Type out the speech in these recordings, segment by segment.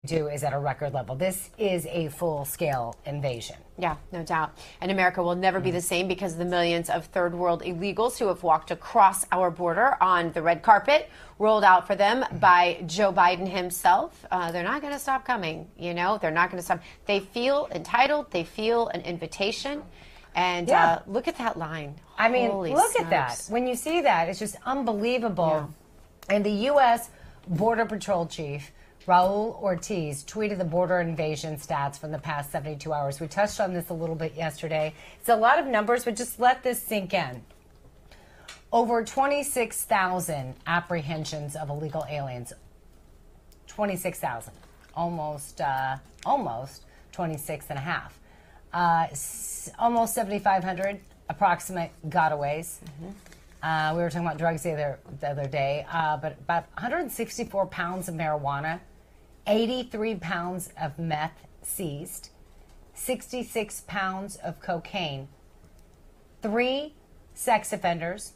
do is at a record level. This is a full-scale invasion. Yeah, no doubt. And America will never be the same because of the millions of third world illegals who have walked across our border on the red carpet, rolled out for them by Joe Biden himself. They're not going to stop coming, you know. They're not going to stop. They feel entitled. They feel an invitation. And look at that line. I mean, Holy look smokes. at that. When you see that, it's just unbelievable. Yeah. And the U.S. Border Patrol Chief Raul Ortiz tweeted the border invasion stats from the past 72 hours. We touched on this a little bit yesterday. It's a lot of numbers, but just let this sink in. Over 26,000 apprehensions of illegal aliens. 26,000. Almost 26 and a half. Almost 7,500 approximate gotaways. We were talking about drugs the other day, but about 164 pounds of marijuana, 83 pounds of meth seized, 66 pounds of cocaine, 3 sex offenders,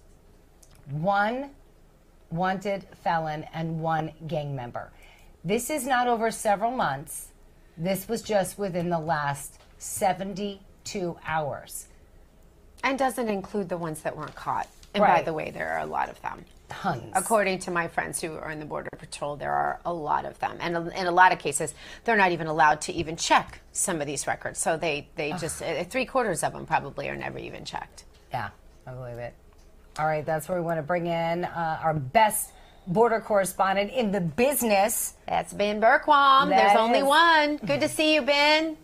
1 wanted felon, and 1 gang member. This is not over several months. This was just within the last 72 hours. And doesn't include the ones that weren't caught. And Right. by the way, there are a lot of them. Tons. According to my friends who are in the Border Patrol, there are a lot of them. And in a lot of cases, they're not even allowed to even check some of these records. So they just, 3/4 of them probably are never even checked. Yeah, I believe it. All right, that's where we want to bring in our best border correspondent in the business. That's Ben Berquam. That There's only is. one. Good to see you, Ben.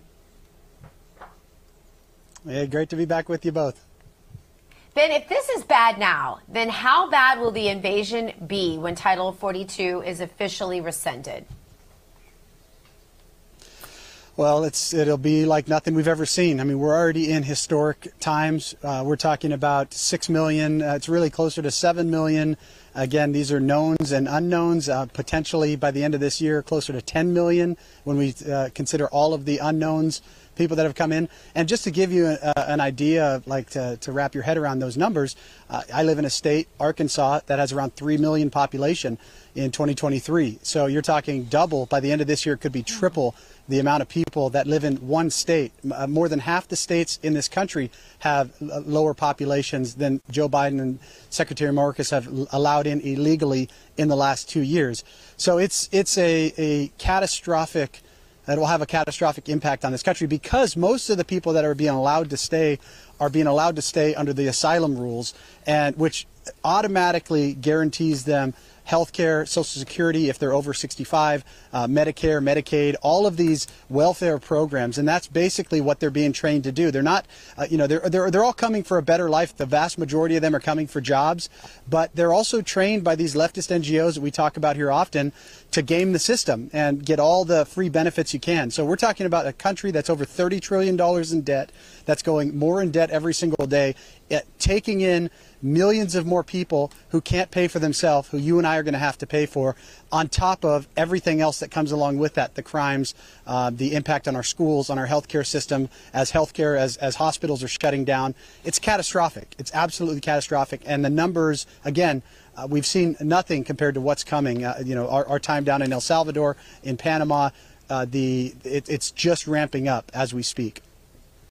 Yeah, great to be back with you both. Ben, if this is bad now, then how bad will the invasion be when Title 42 is officially rescinded? Well, it'll be like nothing we've ever seen. I mean, we're already in historic times. We're talking about 6 million. It's really closer to 7 million. Again, these are knowns and unknowns. Potentially by the end of this year, closer to 10 million when we consider all of the unknowns, people that have come in. And just to give you an idea, like to wrap your head around those numbers, I live in a state, Arkansas, that has around 3 million population in 2023. So you're talking double. By the end of this year, it could be triple the amount of people that live in one state. More than half the states in this country have lower populations than Joe Biden and Secretary Mayorkas have allowed in illegally in the last 2 years. So it's a catastrophic. It will have a catastrophic impact on this country because most of the people that are being allowed to stay are being allowed to stay under the asylum rules, and which automatically guarantees them health care, Social Security if they're over 65, Medicare, Medicaid, all of these welfare programs, and that's basically what they're being trained to do. They're not, they're all coming for a better life. The vast majority of them are coming for jobs, but they're also trained by these leftist NGOs that we talk about here often to game the system and get all the free benefits you can. So we're talking about a country that's over $30 trillion in debt, that's going more in debt every single day, taking in millions of more people who can't pay for themselves, who you and I are going to have to pay for, on top of everything else that comes along with that, the crimes, the impact on our schools, on our healthcare system, as hospitals are shutting down. It's catastrophic. It's absolutely catastrophic. And the numbers, again, we've seen nothing compared to what's coming. Our time down in El Salvador, in Panama, it's just ramping up as we speak.